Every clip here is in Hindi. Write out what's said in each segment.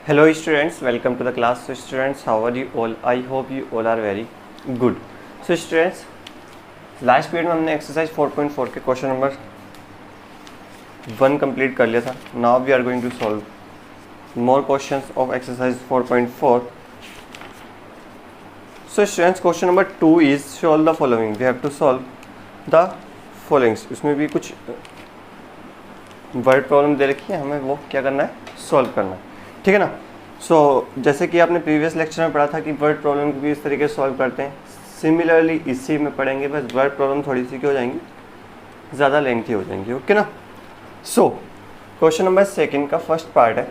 Hello students, welcome to the class. So students, how are you all? I hope you all are very good. So students, last period में हमने एक्सरसाइज 4.4 के क्वेश्चन नंबर 1 कंप्लीट कर लिया था. Now we are going to solve more questions of exercise 4.4. So students, question number 2 is solve the following. We have to solve the followings. इसमें भी कुछ वर्ड प्रॉब्लम दे रखी है, हमें वो क्या करना है, सॉल्व करना है. ठीक है ना. सो जैसे कि आपने प्रीवियस लेक्चर में पढ़ा था कि वर्ड प्रॉब्लम को भी इस तरीके से सॉल्व करते हैं, सिमिलरली इसी में पढ़ेंगे. बस वर्ड प्रॉब्लम थोड़ी सी क्या हो जाएंगी, ज़्यादा लेंथी हो जाएंगी. ओके ना. सो क्वेश्चन नंबर 2 का फर्स्ट पार्ट है.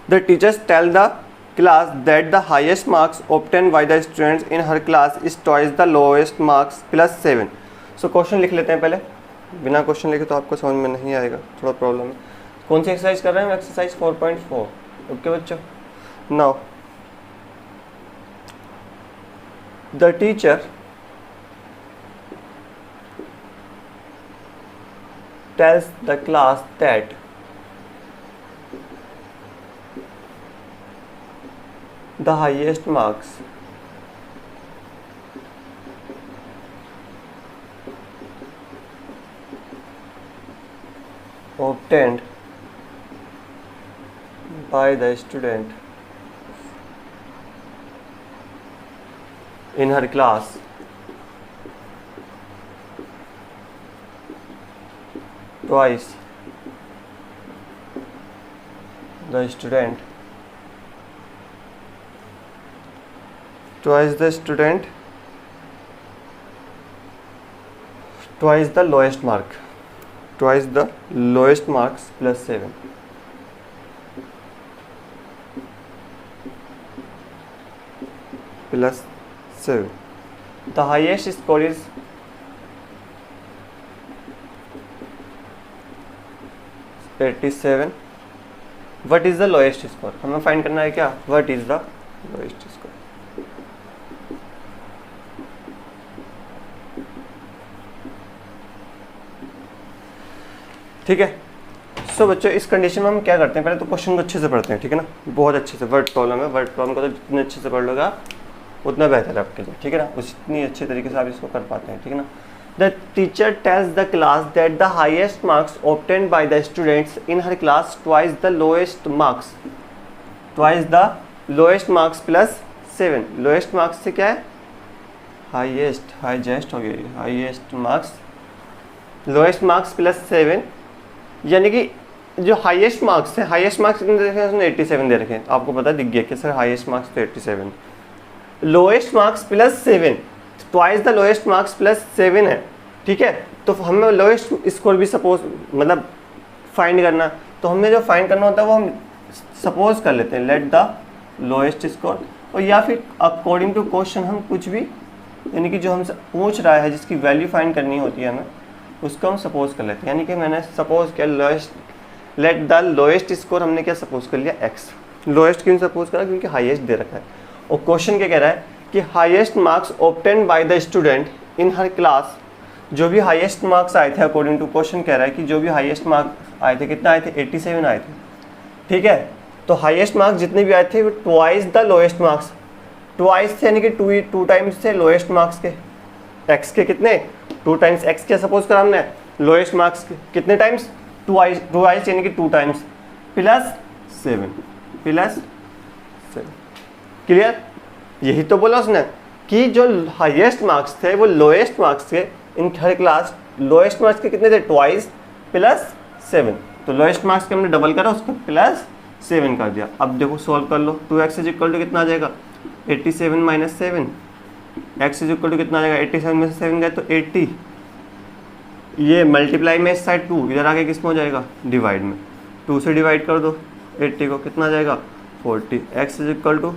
The teachers tell the class that the highest marks obtain by the students in her class is twice the lowest marks plus 7. So question लिख लेते हैं पहले. बिना क्वेश्चन लिखे तो आपको समझ में नहीं आएगा, थोड़ा प्रॉब्लम है. कौन सी एक्सरसाइज कर रहे हैं हम? एक्सरसाइज 4.4. ओके बच्चों. Now the teacher tells the class that the highest marks obtained by the student in her class twice the student twice the lowest mark, twice the lowest marks plus 7. Plus 7. The highest score is 87. What is the lowest score? हमें फाइंड करना है क्या? What is the lowest score? ठीक है. सो बच्चों, इस कंडीशन में हम क्या करते हैं, पहले तो क्वेश्चन को अच्छे से पढ़ते हैं. ठीक है ना. बहुत अच्छे से. वर्ड प्रॉब्लम है, वर्ड प्रॉब्लम को तो जितने अच्छे से पढ़ लोगे आप उतना बेहतर है आपके लिए. ठीक है ना. उतनी अच्छे तरीके से आप इसको कर पाते हैं. ठीक है ना. The teacher tells the class that the highest marks obtained by the students in her class twice the lowest marks plus 7. lowest marks से क्या है? highest हो गई. highest marks lowest marks plus 7, यानी कि जो हाईएस्ट मार्क्स है, हाईएस्ट मार्क्स कितने दे रखे हैं उसने? 87 दे रखे हैं. आपको पता दिख गया कि सर हाईएस्ट मार्क्स तो 87. Lowest marks plus 7, twice the lowest marks plus 7 है. ठीक है. तो हमें लोएस्ट स्कोर भी सपोज मतलब फाइंड करना, तो हमें जो फाइंड करना होता है वो हम सपोज कर लेते हैं लेट द लोएस्ट स्कोर, और या फिर अकॉर्डिंग टू क्वेश्चन हम कुछ भी, यानी कि जो हमसे पूछ रहा है जिसकी वैल्यू फाइंड करनी होती है हमें, उसको हम सपोज कर लेते हैं. यानी कि मैंने सपोज किया लेट द लोएस्ट स्कोर, हमने क्या सपोज कर लिया? x. लोएस्ट क्यों सपोज करा? क्योंकि हाईएस्ट दे रखा है. और क्वेश्चन क्या कह रहा है कि highest marks obtain by the student in her class. जो भी हाईएस्ट मार्क्स आए थे अकॉर्डिंग टू क्वेश्चन कह रहा है कि जो भी हाईएस्ट मार्क्स आए थे, कितना आए थे? 87 आए थे. ठीक है. तो हाईएस्ट मार्क्स जितने भी आए थे वो twice the lowest marks. Twice यानी कि टू टाइम्स थे लोएस्ट मार्क्स के. एक्स के कितने? 2 टाइम्स. एक्स के सपोज करा हमने लोएस्ट मार्क्स के कितने टाइम्स? ट्वाइस यानी कि 2 टाइम्स प्लस 7. क्लियर. यही तो बोला उसने कि जो हाईएस्ट मार्क्स थे वो लोएस्ट मार्क्स थे इन हर क्लास. लोएस्ट मार्क्स के कितने थे? Twice plus 7. तो लोएस्ट मार्क्स के हमने डबल करा, उसको प्लस 7 कर दिया. अब देखो सॉल्व कर लो. 2x इज इक्वल टू कितना आ जाएगा? 87 minus 7. x is equal to कितना आ जाएगा? 87 में से 7 गए तो 80. ये मल्टीप्लाई में इस साइड 2, इधर आगे किस में हो जाएगा? डिवाइड में. 2 से डिवाइड कर दो 80 को, कितना आ जाएगा? 40. x is equal to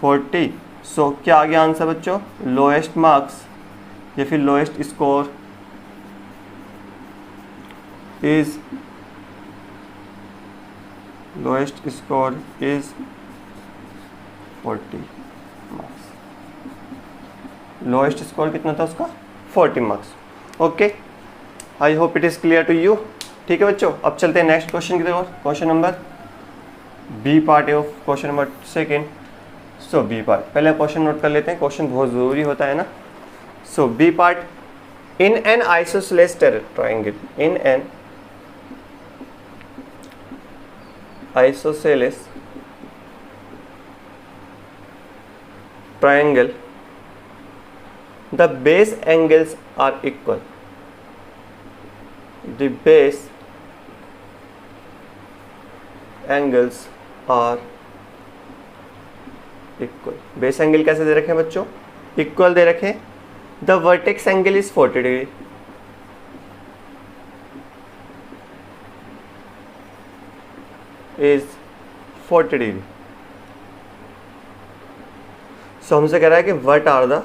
40. So क्या आ गया आंसर बच्चों? लोएस्ट मार्क्स या फिर lowest score is 40 marks. Lowest score कितना था उसका 40 marks. Okay, I hope it is clear to you. ठीक है बच्चों, अब चलते हैं नेक्स्ट क्वेश्चन की तरफ, question number B part of question number second. So B part, पहले क्वेश्चन नोट कर लेते हैं, क्वेश्चन बहुत ज़रूरी होता है ना। So B part, in an isosceles triangle, in an isosceles triangle the base angles are equal, the base angles are equal। Base angle कैसे दे रखे हैं बच्चों? इक्वल दे रखे। The vertex angle is 40 degree, is 40 degree. So हमसे कह रहा है कि what are the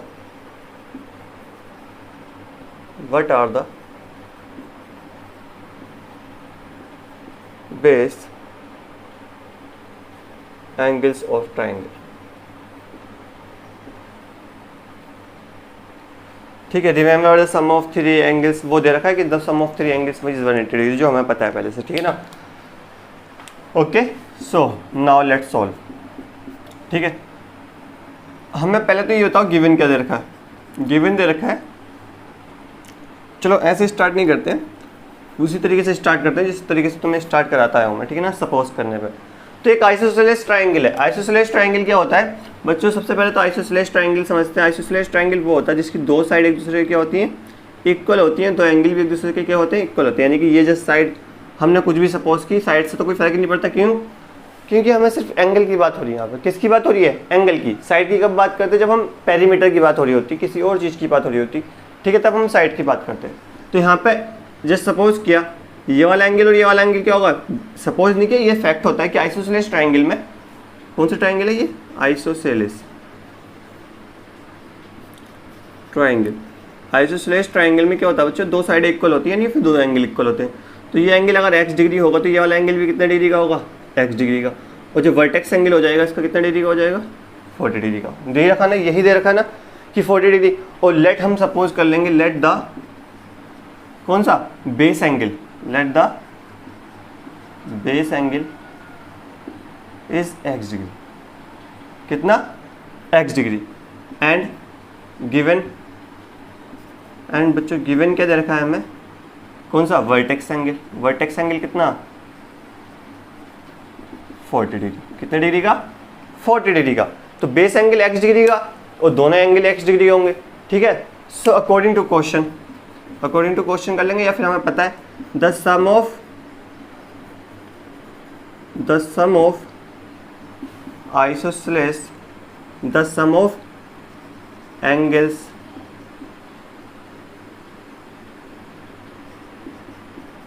base angles of triangle। ठीक है, remember the sum of three angles, वो दे रखा है कि the sum of three angles which is 180 degree, जो हमें पता है पहले से, ठीक है ना। Okay, so now let's solve. ठीक है, हमें पहले तो ये बताओ गिवन क्या दे रखा है। गिवन दे रखा है, चलो ऐसे स्टार्ट नहीं करते हैं, उसी तरीके से स्टार्ट करते हैं जिस तरीके से तुम्हें स्टार्ट कराता हूँ मैं, ठीक है ना, सपोज करने पे। तो एक आइसोसेलेस ट्राइंगल है। आइसोसेलेस ट्राइंगल क्या होता है बच्चों? सबसे पहले तो आइसोसेलेस ट्राइंगल समझते हैं। आइसोसेलेस ट्राइंगल वो होता है जिसकी दो साइड एक दूसरे की क्या होती हैं? इक्वल होती हैं। दो एंगल भी एक दूसरे के क्या होते हैं? इक्वल होते हैं। यानी कि ये जस्ट साइड हमने कुछ भी सपोज की, साइड से तो कोई फर्क नहीं पड़ता। क्यों? क्योंकि हमें सिर्फ एंगल की बात हो रही है यहाँ पर। किसकी बात हो रही है? एंगल की। साइड की कब बात करते हैं? जब हम पेरीमीटर की बात हो रही होती, किसी और चीज़ की बात हो रही होती, ठीक है, तब हम साइड की बात करते हैं। तो यहाँ पे जस्ट सपोज किया, ये वाला एंगल और ये वाला एंगल क्या होगा? सपोज नहीं किया, ये फैक्ट होता है कि आइसोसेलेस ट्राइंगल में, कौन सा ट्राइंगल है ये? Isosceles triangle. आइसोसेलेस ट्राइंगल में क्या होता है बच्चों? दो साइड इक्वल होती है, यानी फिर दो एंगल इक्वल होते हैं। तो ये एंगल अगर x डिग्री होगा तो ये वाला एंगल भी कितने डिग्री का होगा? x डिग्री का। और जो वर्टेक्स एंगल हो जाएगा इसका कितना डिग्री का हो जाएगा? 40 डिग्री का। दे रखा ना, यही दे रखा ना कि 40 डिग्री। और लेट हम सपोज कर लेंगे, लेट द कौन सा? Base angle. Let the base angle is x degree. कितना? x degree. And given, and बच्चों गिवन क्या दे रखा है हमें? कौन सा? Vertex angle. वर्टेक्स एंगल कितना? 40 डिग्री। कितने डिग्री का? 40 डिग्री का। तो बेस एंगल x डिग्री का और दोनों एंगल x डिग्री होंगे, ठीक है। सो अकॉर्डिंग टू क्वेश्चन कर लेंगे, या फिर हमें पता है the sum of isosceles, the sum of angles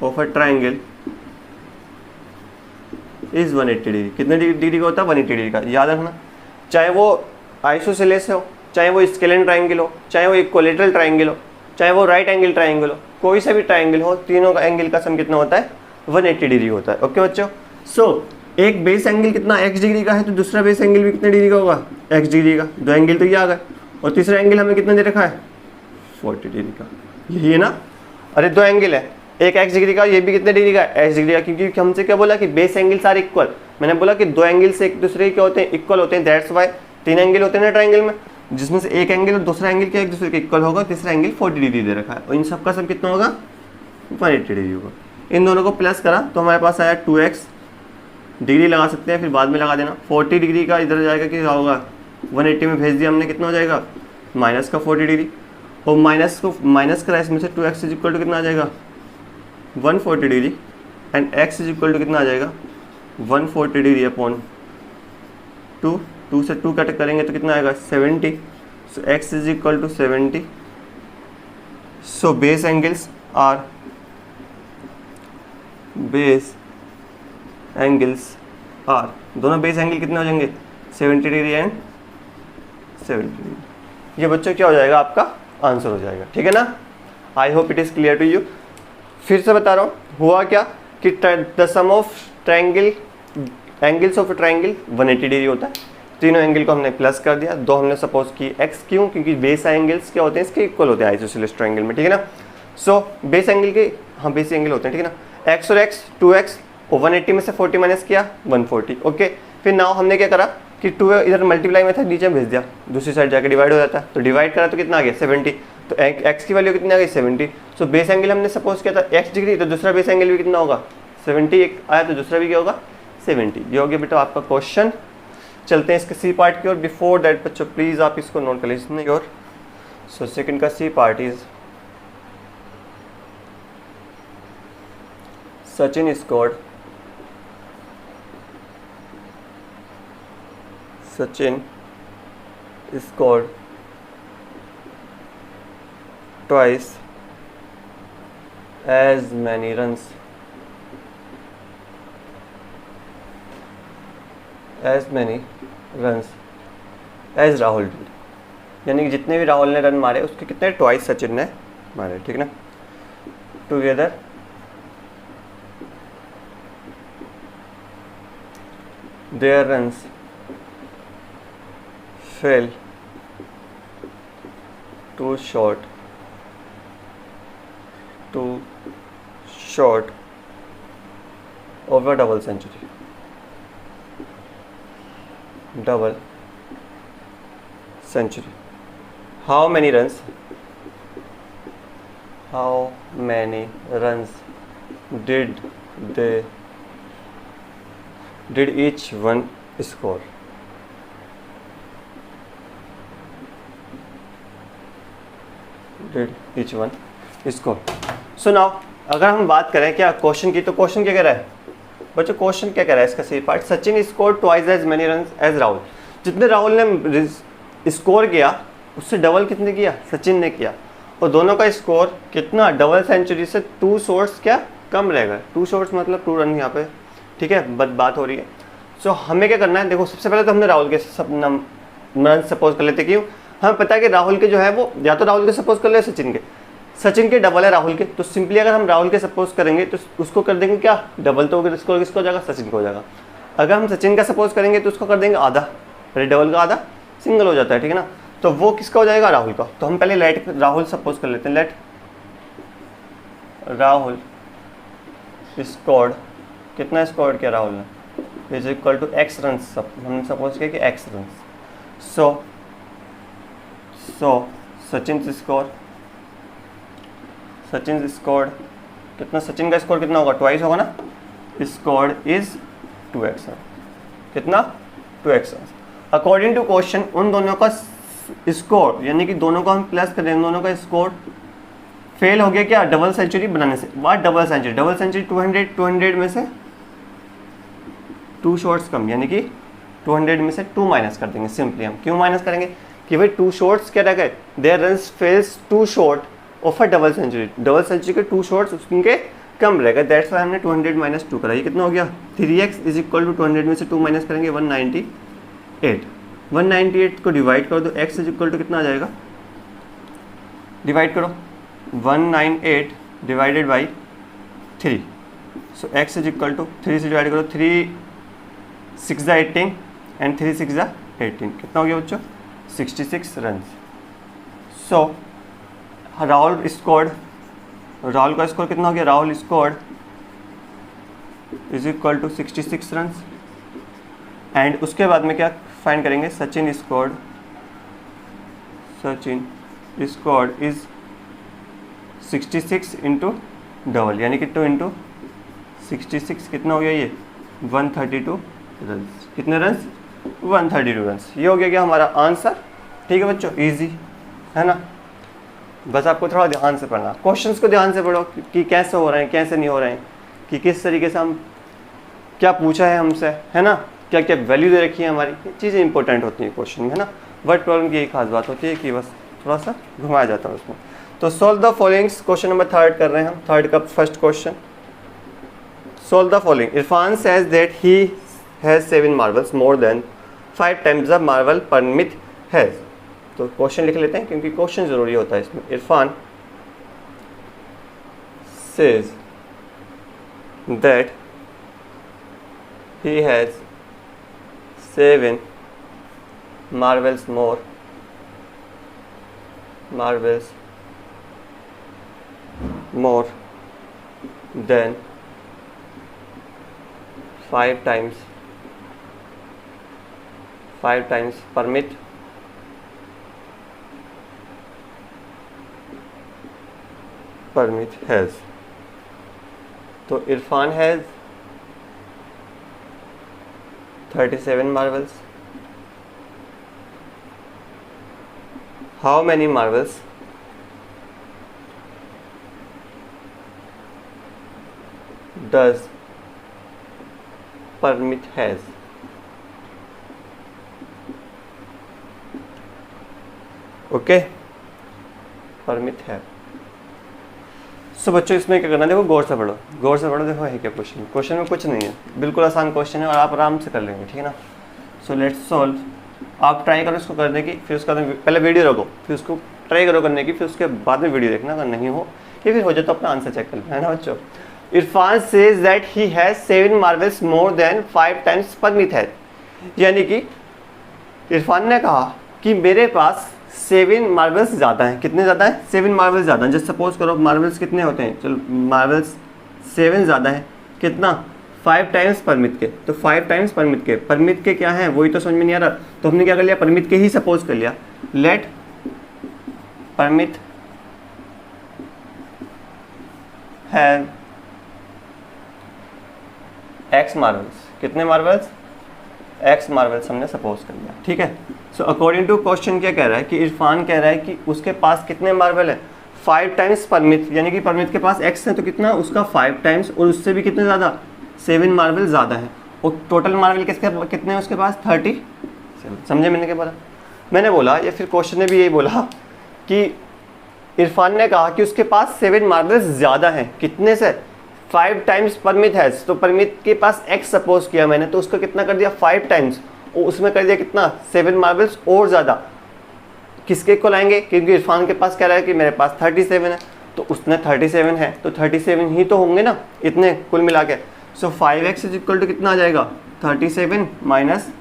of a triangle is 180 degree. कितने डिग्री का होता है? 180 डिग्री का। याद रखना, चाहे वो आइसोसेलेस हो, चाहे वो स्केलेन ट्राइंगल हो, चाहे वो इक्विलैटरल ट्राइंगल हो, चाहे वो राइट एंगल ट्राइंगल हो, कोई सा भी ट्राइंगल हो, तीनों का एंगल का सम कितना होता है? 180 डिग्री होता है। ओके बच्चों, सो एक बेस एंगल कितना? x डिग्री का है, तो दूसरा बेस एंगल भी कितने डिग्री का होगा? x डिग्री का। दो एंगल तो ये आ गए, और तीसरा एंगल हमें कितना दे रखा है? 40 डिग्री का। यही है ना? अरे दो एंगल है, एक x डिग्री का, ये भी कितने डिग्री का? x डिग्री का। क्योंकि हमसे क्या बोला कि बेस एंगल्स आर इक्वल। मैंने बोला कि दो एंगल से एक दूसरे के क्या होते हैं? इक्वल होते हैं। दैट्स वाई तीन एंगल होते हैं ना ट्राइंगल में, जिसमें से एक एंगल और दूसरा एंगल क्या एक दूसरे के इक्वल होगा, तीसरा एंगल 40 डिग्री दे रखा है। और इन सब का सब कितना होगा? 180 डिग्री होगा। इन दोनों को प्लस करा तो हमारे पास आया 2x डिग्री। लगा सकते हैं, फिर बाद में लगा देना। 40 डिग्री का इधर जाएगा कि क्या होगा? 180 में भेज दिया हमने, कितना हो जाएगा? माइनस का 40 डिग्री। और माइनस को माइनस करा, इसमें से 2x इज इक्वल टू कितना आ जाएगा? 140 degree. And x is equal to कितना आ जाएगा? 140 डिग्री अपॉन 2। 2 से 2 कट करेंगे तो कितना आएगा? 70। So x is equal to 70। So base angles are दोनों बेस एंगल कितने हो जाएंगे? 70 डिग्री एंड 70 डिग्री। ये बच्चों क्या हो जाएगा? आपका आंसर हो जाएगा, ठीक है ना। I hope it is clear to you. फिर से बता रहा हूँ, हुआ क्या कि the sum of angles of triangle 180 degree होता है। तीनों एंगल को हमने प्लस कर दिया, दो हमने सपोज की x। क्यों? क्योंकि बेस एंगल्स क्या होते हैं? इसके इक्वल होते हैं आइसोसेलेस ट्राइंगल में, ठीक है ना। सो बेस एंगल के, हाँ बेस एंगल होते हैं, ठीक है ना। एक्स और एक्स 2x और 180 में से 40 माइनस किया 140। ओके, फिर नाउ हमने क्या करा कि 2 इधर मल्टीप्लाई में था, नीचे भेज दिया, दूसरी साइड जाकर डिवाइड हो जाता है, तो डिवाइड करा तो कितना आ गया 70। तो x की वैल्यू कितनी आ गई 70। सो बेस एंगल हमने सपोज किया था x डिग्री, तो दूसरा बेस एंगल भी कितना होगा 70 एक आया, तो दूसरा भी क्या होगा 70। ये हो गया बेटा आपका क्वेश्चन। चलते हैं इसके सी पार्ट की ओर। बिफोर दैट बच्चों प्लीज़ आप इसको नोट कर लीजिए और सो सेकंड का C part is Sachin scored twice as many runs as Rahul did, यानी कि जितने भी राहुल ने रन मारे उसके कितने ट्वाइस सचिन ने मारे, ठीक ना। Together their runs fell too short of a double century. How many runs did each one score? So now अगर हम बात करें क्या क्वेश्चन की, तो क्वेश्चन क्या कह रहा है बच्चों, क्वेश्चन क्या कह रहा है इसका C part, Sachin score twice as many run as Rahul. जितने राहुल ने स्कोर किया उससे डबल कितने किया सचिन ने किया, और दोनों का स्कोर कितना डबल सेंचुरी से 2 शॉट्स क्या कम रहेगा। 2 शॉट्स मतलब 2 रन यहाँ पे, ठीक है बात हो रही है। सो हमें क्या करना है, देखो सबसे पहले तो हमने राहुल के सब रन सपोज कर लेते, क्यों हमें पता है कि राहुल के जो है वो या तो राहुल के सपोज कर ले सचिन के डबल है राहुल के, तो सिंपली अगर हम राहुल के सपोज करेंगे तो उसको कर देंगे क्या डबल, तो स्कोर किसको हो जाएगा सचिन को हो जाएगा। अगर हम सचिन का सपोज करेंगे तो उसको कर देंगे आधा, पहले डबल का आधा सिंगल हो जाता है, ठीक है ना। तो वो किसका हो जाएगा राहुल का। तो हम पहले लेट राहुल सपोज कर लेते हैं, लेट राहुल स्कोर्ड, कितना स्कोर्ड किया राहुल ने, is equal to X run, हमने सपोज किया कि X run. So Sachin scored कितना, सचिन का स्कोर कितना होगा ट्वाइस होगा ना, स्कोर्ड इज 2x, कितना 2x। अकॉर्डिंग टू क्वेश्चन उन दोनों का स्कोर, यानी कि दोनों को हम प्लस कर देंगे, दोनों का स्कोर फेल हो गया क्या डबल सेंचुरी बनाने से। वाट डबल सेंचुरी 200 में से 2 शॉट्स कम, यानी कि 200 में से 2 माइनस कर देंगे। सिंपली हम क्यों माइनस करेंगे कि भाई 2 शॉट्स क्या रह गए, there runs falls 2 shot off a double century के 2 शॉट्स उनके कम रहेगा, दैट्स वाई हमने 200 माइनस 2 करा। ये कितना हो गया 3x इज इक्वल टू 200 में से 2 माइनस करेंगे 198 को डिवाइड कर दो, x इज इक्वल टू कितना आ जाएगा, डिवाइड करो 198 divided by 3। So x is equal to 3 से डिवाइड करो, 3 6 18 एंड 3 6 18, कितना हो गया बच्चों 66 रन। सो राहुल का स्कोर कितना हो गया, Rahul scored is equal to 66 run. And उसके बाद में क्या फाइंड करेंगे, Sachin scored is 66 into double, यानी कि 2 इंटू 66 कितना हो गया ये 132 रन। कितने रन 132 रन। ये हो गया क्या हमारा आंसर। ठीक है बच्चों, इजी है ना। बस आपको थोड़ा ध्यान से पढ़ना, क्वेश्चंस को ध्यान से पढ़ो कि कैसे हो रहे हैं कैसे नहीं हो रहे हैं, कि किस तरीके से हम क्या पूछा है हमसे, है ना, क्या क्या वैल्यू दे रखी है हमारी, ये चीज़ें इंपॉर्टेंट होती हैं क्वेश्चन में, है ना। वर्ड प्रॉब्लम की यही खास बात होती है कि बस थोड़ा सा घुमाया जाता है उसमें। तो solve the followings, question number 3 कर रहे हैं हम, 3 का first question. Solve the following, Irfan says that he has 7 marbles more than 5 times the marble Parmit has. तो क्वेश्चन लिख लेते हैं क्योंकि क्वेश्चन ज़रूरी होता है इसमें। Irfan says that he has 7 marbles more than 5 times Parmit has, तो Irfan has 37 marbles. How many marbles does Parmit has? Okay, परमित है। सो बच्चों इसमें क्या करना है, देखो गौर से पढ़ो, देखो है क्या क्वेश्चन में कुछ नहीं है, बिल्कुल आसान क्वेश्चन है और आप आराम से कर लेंगे, ठीक है ना। So let's solve. आप ट्राई करो इसको करने की, फिर उसका पहले वीडियो रखो, फिर उसको ट्राई करो करने की, फिर उसके बाद में वीडियो देखना, अगर नहीं हो या फिर हो जाए तो अपना आंसर चेक कर लेना, है ना बच्चों। Irfan says that he has 7 marbles more than 5 times Paramit है, यानी कि इरफान ने कहा कि मेरे पास 7 मार्बल्स ज़्यादा हैं। कितने ज़्यादा हैं? 7 मार्बल्स ज़्यादा हैं। जैसे सपोज करो मार्बल्स कितने होते हैं, चलो मार्बल्स 7 ज़्यादा है, कितना? 5 टाइम्स परमित के। तो 5 टाइम्स परमित के क्या हैं वही तो समझ में नहीं आ रहा, तो हमने क्या कर लिया, परमित के ही सपोज कर लिया। Let Paramit have x marbles. कितने मार्बल्स? एक्स मार्बल्स हमने सपोज कर लिया, ठीक है। सो अकॉर्डिंग टू क्वेश्चन क्या कह रहा है कि इरफान कह रहा है कि उसके पास कितने मार्बल है, 5 टाइम्स परमित, यानी कि परमित के पास एक्स है तो कितना, उसका 5 टाइम्स, और उससे भी कितने ज़्यादा, 7 मार्बल ज़्यादा है। और टोटल मार्बल कितने हैं उसके पास, 30। समझे मैंने क्या बोला? मैंने बोला या फिर क्वेश्चन ने भी यही बोला कि इरफान ने कहा कि उसके पास 7 मार्बल्स ज़्यादा हैं, कितने से, 5 टाइम्स परमित है। तो परमित के पास एक्स सपोज किया मैंने, तो उसको कितना कर दिया, 5 टाइम्स, और उसमें कर दिया कितना, 7 मार्बल्स और ज़्यादा। किसके को लाएंगे, क्योंकि इरफान के पास कह रहा है कि मेरे पास 37 है, तो उसने 37 है, तो 37 ही तो होंगे ना इतने कुल मिला के। सो 5x इज इक्वल टू कितना आ जाएगा, 37 माइनस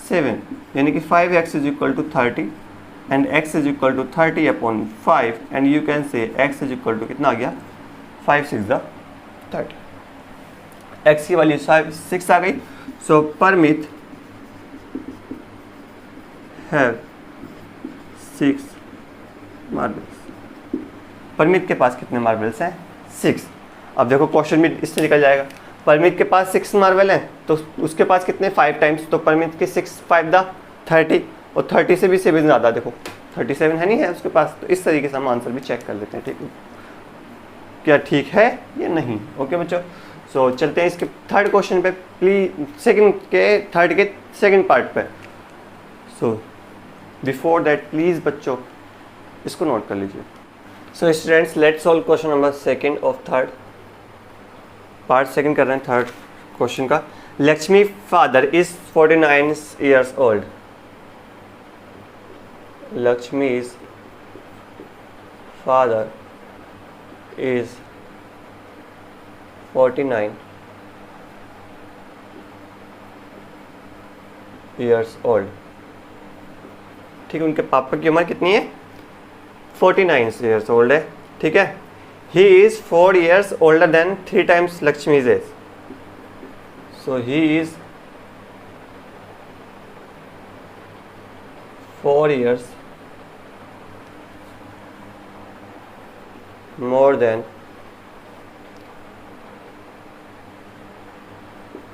7, यानी कि 5x is equal to 30 and x is equal to 30 upon 5, and you can say x is equal to कितना आ गया, 5 6 30। x की वैल्यू 6 आ गई। सो परमित हैव 6 मार्बल्स। परमित के पास कितने मार्बल्स हैं, 6। अब देखो क्वेश्चन भी इससे निकल जाएगा, परमित के पास 6 मार्बल हैं तो उसके पास कितने, 5 टाइम्स, तो परमित के 6 5 30, और 30 से भी 7 ज़्यादा, देखो 37 है नहीं है उसके पास। तो इस तरीके से हम आंसर भी चेक कर लेते हैं, ठीक है, क्या ठीक है या नहीं। ओके बच्चों, सो चलते हैं इसके थर्ड क्वेश्चन पे, प्लीज थर्ड के सेकंड पार्ट पे। सो बिफोर दैट प्लीज़ बच्चों इसको नोट कर लीजिए। So students let's solve question number 2 of third, part 2 कर रहे हैं थर्ड क्वेश्चन का। Lakshmi father is 49 years old। लक्ष्मी's father is 49 years old। ठीक है, उनके पापा की उम्र कितनी है, 49 years old है, ठीक है। He is 4 years older than 3 times Lakshmi's age। So he is 4 years more than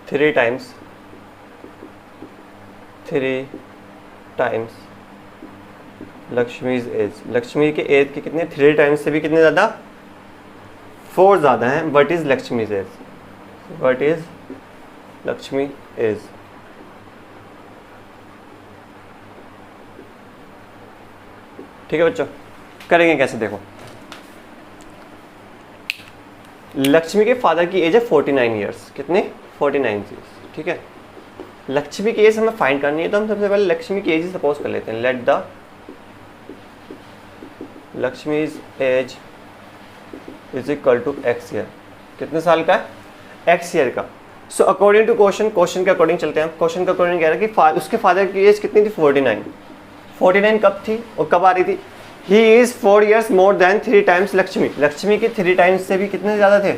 3 times Lakshmi's age. Lakshmi के एज के कितने, 3 टाइम्स से भी कितने ज़्यादा, 4 ज़्यादा हैं। What is Lakshmi's age, what is Lakshmi age. ठीक है बच्चों, करेंगे कैसे, देखो लक्ष्मी के फादर की एज है 49 ईयर्स, कितने, 49 ईयर्स, ठीक है। लक्ष्मी की एज हमें फाइंड करनी है, तो हम सबसे पहले लक्ष्मी की एज ही सपोज कर लेते हैं। Let the Lakshmi's age is equal to X year. कितने साल का है, एक्स ईयर का। सो अकॉर्डिंग टू क्वेश्चन के अकॉर्डिंग चलते हैं। क्वेश्चन के अकॉर्डिंग कह रहा है कि उसके फादर की एज कितनी थी, 49 कब थी और कब आ रही थी। He is 4 years more than 3 times Lakshmi. Lakshmi के 3 times से भी कितने ज़्यादा थे,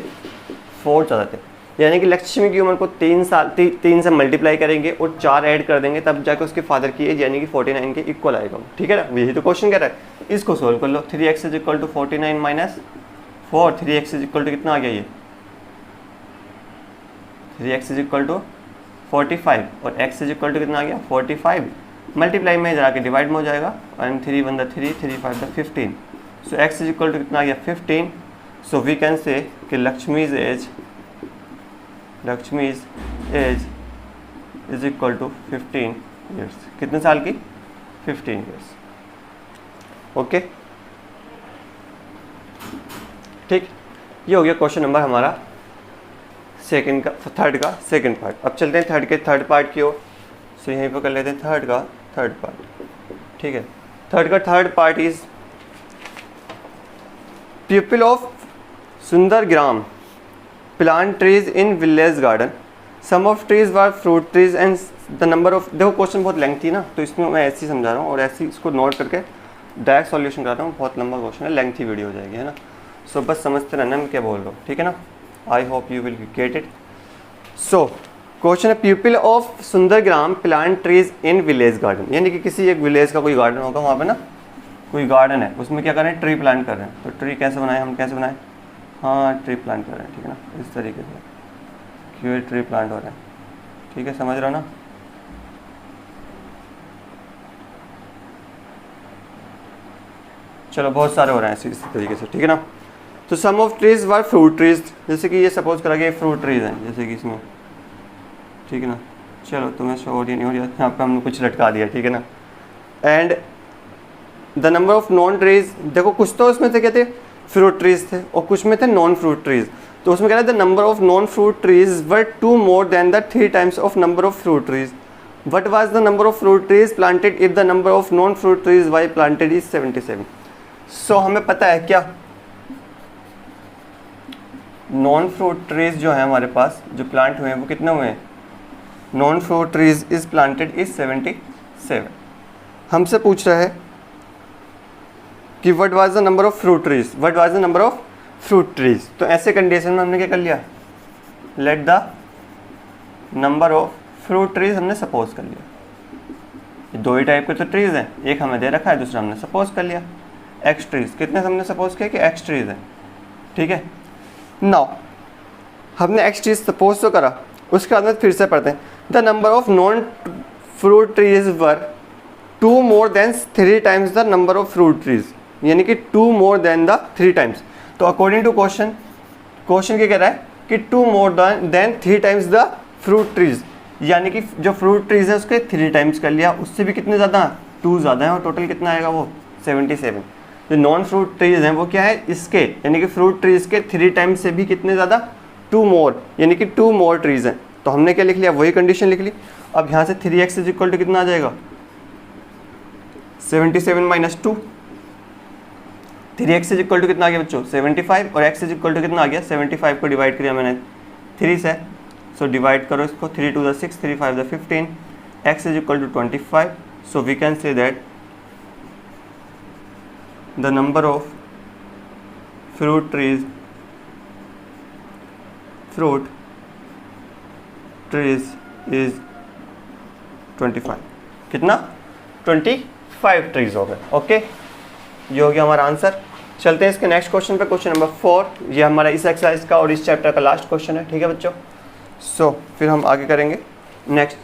4 ज़्यादा थे। यानी कि लक्ष्मी की उम्र को 3 से मल्टीप्लाई करेंगे और 4 ऐड कर देंगे, तब जाके उसके फादर की एज यानी कि 49 के इक्वल आएगा। ठीक है ना, यही तो क्वेश्चन कह रहा है। इसको सोल्व कर लो। 3x is equal to 49 minus 4, 3x is equal to कितना आ गया ये 3x इज इक्वल टू 45 और x इज इक्वल टू कितना आ गया 45, मल्टीप्लाई में जाके डिवाइड में हो जाएगा, and 3 1 3, 3 5 15। So x is equal to कितना आ गया 15। सो वी कैन से कि Lakshmi's age is equal to 15 years. कितने साल की 15 ईयर्स। ओके ठीक, ये हो गया क्वेश्चन नंबर हमारा थर्ड का सेकंड पार्ट। अब चलते हैं थर्ड पार्ट की ओर। सो यहीं पर कर लेते हैं थर्ड पार्ट। ठीक है, third part is people of Sundargram plant trees in village garden, some of trees were fruit trees and the number of. देखो क्वेश्चन बहुत लेंथी ना, तो इसमें मैं ऐसे ही समझा रहा हूँ और ऐसे ही इसको नोट करके डायरेक्ट सॉल्यूशन कर रहा हूँ। बहुत लंबा क्वेश्चन है, लेंथी वीडियो हो जाएगी, है ना। सो बस समझते रहना मैं क्या बोल रहा हूँ, ठीक है ना। I hope you will get it. So question है people of Sundargram plant trees in village garden, यानी कि किसी एक विलेज का कोई गार्डन होगा, वहाँ पे ना कोई गार्डन है, उसमें क्या कर रहे हैं ट्री प्लांट कर रहे हैं। तो ट्री कैसे बनाए हम, कैसे बनाए, हाँ ट्री प्लांट कर रहे हैं, ठीक है ना, इस तरीके से क्यों ट्री प्लांट हो रहा है, ठीक है, समझ रहे हो ना। चलो बहुत सारे हो रहे हैं इसी तरीके से, ठीक है ना। तो some of trees were fruit trees, जैसे कि ये सपोज करा कि ये फ्रूट ट्रीज हैं, जैसे कि इसमें, ठीक है ना। चलो तुम्हें शो हो रही नहीं हो रही, यहाँ पे हमने कुछ लटका दिया, ठीक है ना। And the number of non trees, देखो कुछ तो उसमें से क्या थे फ्रूट ट्रीज थे और कुछ में थे नॉन फ्रूट ट्रीज। तो उसमें कह रहा है the number of non fruit trees were 2 more than the 3 times of number of fruit trees. What was the number of fruit trees planted if the number of non fruit trees were planted is 77? So हमें पता है क्या, नॉन फ्रूट ट्रीज जो है हमारे पास जो प्लांट हुए हैं वो कितने हुए हैं, non fruit trees is planted is 77। हमसे पूछ रहा है कि what was the number of fruit trees, what was the number of fruit trees. तो ऐसे कंडीशन में हमने क्या कर लिया, let the number of fruit trees हमने सपोज कर लिया। दो ही टाइप के तो ट्रीज हैं, एक हमें दे रखा है, दूसरा हमने सपोज कर लिया एक्स ट्रीज। कितने हमने सपोज किया कि एक्स ट्रीज है, ठीक है। नाउ हमने एक्स ट्रीज सपोज तो करा, उसके बाद में फिर से पढ़ते हैं the number of non fruit trees were 2 more than 3 times the number of fruit trees, यानी कि 2 more than द 3 times। तो अकॉर्डिंग टू क्वेश्चन क्या कह रहा है कि 2 more than 3 times the fruit trees, यानी कि जो फ्रूट ट्रीज है उसके 3 times कर लिया, उससे भी कितने ज़्यादा 2 ज़्यादा है, और टोटल कितना आएगा वो 77। जो नॉन फ्रूट ट्रीज हैं वो क्या है इसके, यानी कि फ्रूट ट्रीज के 3 times से भी कितने ज़्यादा 2 more, यानी कि 2 more ट्रीज हैं। तो हमने क्या लिख लिया, वही कंडीशन लिख ली। अब यहाँ से 3x इज इक्वल टू कितना आ जाएगा 77 minus 2, 3x is equal to कितना आ गया बच्चों 75, और x इज इक्वल टू कितना आ गया 75 को डिवाइड किया मैंने 3 से। सो डिवाइड करो इसको, 3 2 द 6, 3 5 द 15, x is equal to 25। So we can say that the number of fruit trees is 25। कितना 25 ट्रीज हो गए। ओके, ये हो गया हमारा आंसर। चलते हैं इसके नेक्स्ट क्वेश्चन पे, क्वेश्चन नंबर 4। ये हमारा इस एक्सरसाइज का और इस चैप्टर का लास्ट क्वेश्चन है, ठीक है बच्चों। सो फिर हम आगे करेंगे नेक्स्ट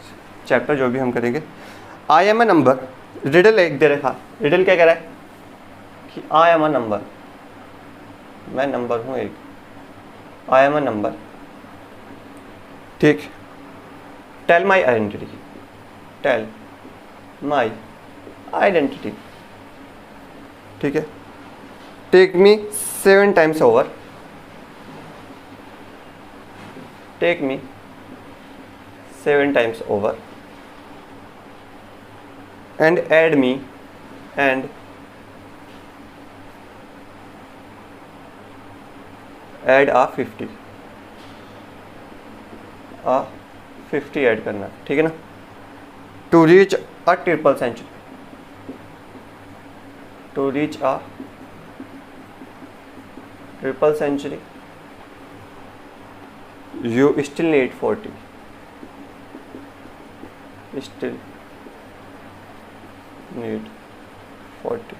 चैप्टर जो भी हम करेंगे। I am a number, riddle एक दे रखा, रिडल क्या कह रहा है कि आई एम अ नंबर, मैं नंबर हूँ एक, आई एम अ नंबर, ठीक। Tell my identity, tell my identity, ठीक है। Take me 7 times over, take me 7 times over, and add me, and add a 50 add करना है, ठीक है ना। To reach a triple century, to reach a triple century you still need 40, still need 40।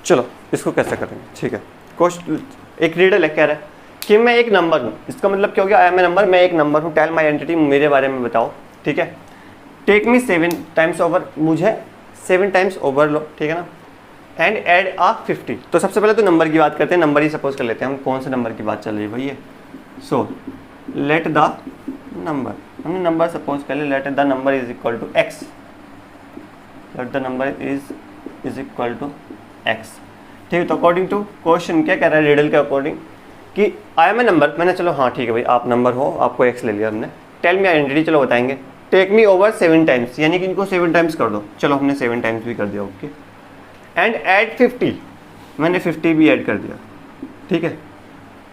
चलो इसको कैसे करेंगे, ठीक है। क्वेश्चन एक रीडल है, कह रहा है कि मैं एक नंबर हूँ, इसका मतलब क्या हो गया, आई एम ए नंबर, मैं एक नंबर हूँ, टेल माई आइडेंटिटी, मेरे बारे में बताओ, ठीक है। टेक मी 7 टाइम्स ओवर, मुझे 7 टाइम्स ओवर लो, ठीक है ना, एंड एड आ 50। तो सबसे पहले तो नंबर की बात करते हैं, नंबर ही सपोज कर लेते हैं हम, कौन से नंबर की बात चल रही है भाई ये। सो लेट द नंबर, हमने नंबर सपोज कर लिया, let the number is equal to x, let the number is equal to x, ठीक है। तो अकॉर्डिंग टू क्वेश्चन क्या कह रहा है रीडल के अकॉर्डिंग कि आई एम ए नंबर, मैंने चलो हाँ ठीक है भाई आप नंबर हो, आपको एक्स ले लिया हमने। टेल मी आइडेंटिटी, चलो बताएंगे। टेक मी ओवर 7 टाइम्स, यानी कि इनको 7 टाइम्स कर दो, चलो हमने 7 टाइम्स भी कर दिया, ओके। एंड ऐड 50, मैंने 50 भी ऐड कर दिया, ठीक है।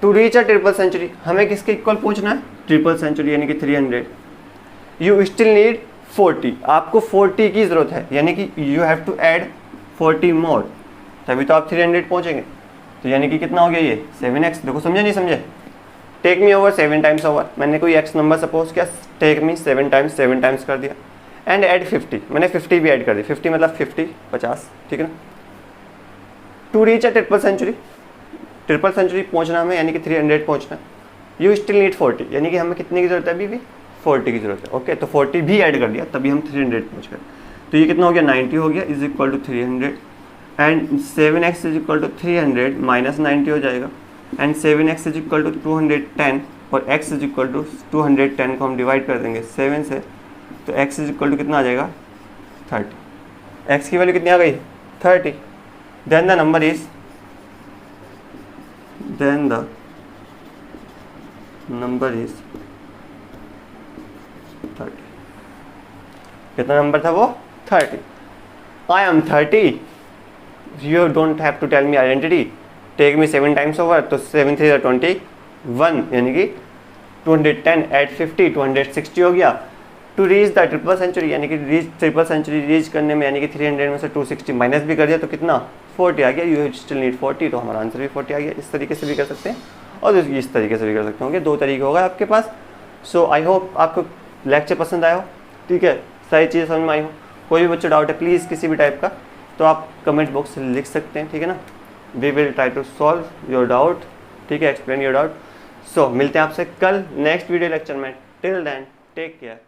To reach a triple century, हमें किसके इक्वल पहुंचना है, ट्रिपल सेंचुरी यानी कि 300। यू स्टिल नीड 40, आपको 40 की ज़रूरत है, यानी कि यू हैव टू ऐड 40 मोर, तभी तो आप 300 पहुंचेंगे। तो यानी कि कितना हो गया ये 7x, देखो समझे नहीं समझे। Take me over 7 times over, मैंने कोई x नंबर सपोज किया, टेक मी 7 टाइम्स कर दिया, एंड ऐड 50, मैंने 50 भी ऐड कर दिया, 50 मतलब 50, ठीक है ना। To reach a triple century पहुंचना हमें, यानी कि 300 पहुंचना। यू स्टिल नीड 40, यानी कि हमें कितने की जरूरत है, अभी भी 40 की जरूरत है, ओके। तो 40 भी ऐड कर दिया, तभी हम 300 पहुंच गए। तो ये कितना हो गया, 90 हो गया, is equal to 300, and 7x is equal to 300 minus 90 हो जाएगा, and 7x is equal to 210, और x इज इक्वल टू 210 को हम डिवाइड कर देंगे 7 से, तो x इज इक्वल टू कितना आ जाएगा 30। x की वैल्यू कितनी आ गई 30। Then the number is 30। कितना नंबर था वो 30। I am 30, you don't have to tell me identity, take me 7 times over, तो 7 3 21, यानी कि 210 ऐड 50 260 हो गया। To reach the triple century, यानी कि ट्रिपल सेंचुरी रीच करने में, यानी कि 300 में से 260 माइनस भी कर दिया तो कितना 40 आ गया। यू स्टिल नीड 40, तो हमारा आंसर भी 40 आ गया। इस तरीके से भी कर सकते हैं और इस तरीके से भी कर सकते होंगे, 2 तरीके होगा आपके पास। सो आई होप आपको लेक्चर पसंद आया हो, ठीक है, सारी चीज़ें समझ में आई हो। कोई भी बच्चा डाउट है प्लीज़ किसी भी टाइप का, तो आप कमेंट बॉक्स से लिख सकते हैं, ठीक है ना। We will try to solve your doubt, ठीक है, एक्सप्लेन योर डाउट। सो मिलते हैं आपसे कल नेक्स्ट वीडियो लेक्चर में। Till then take care.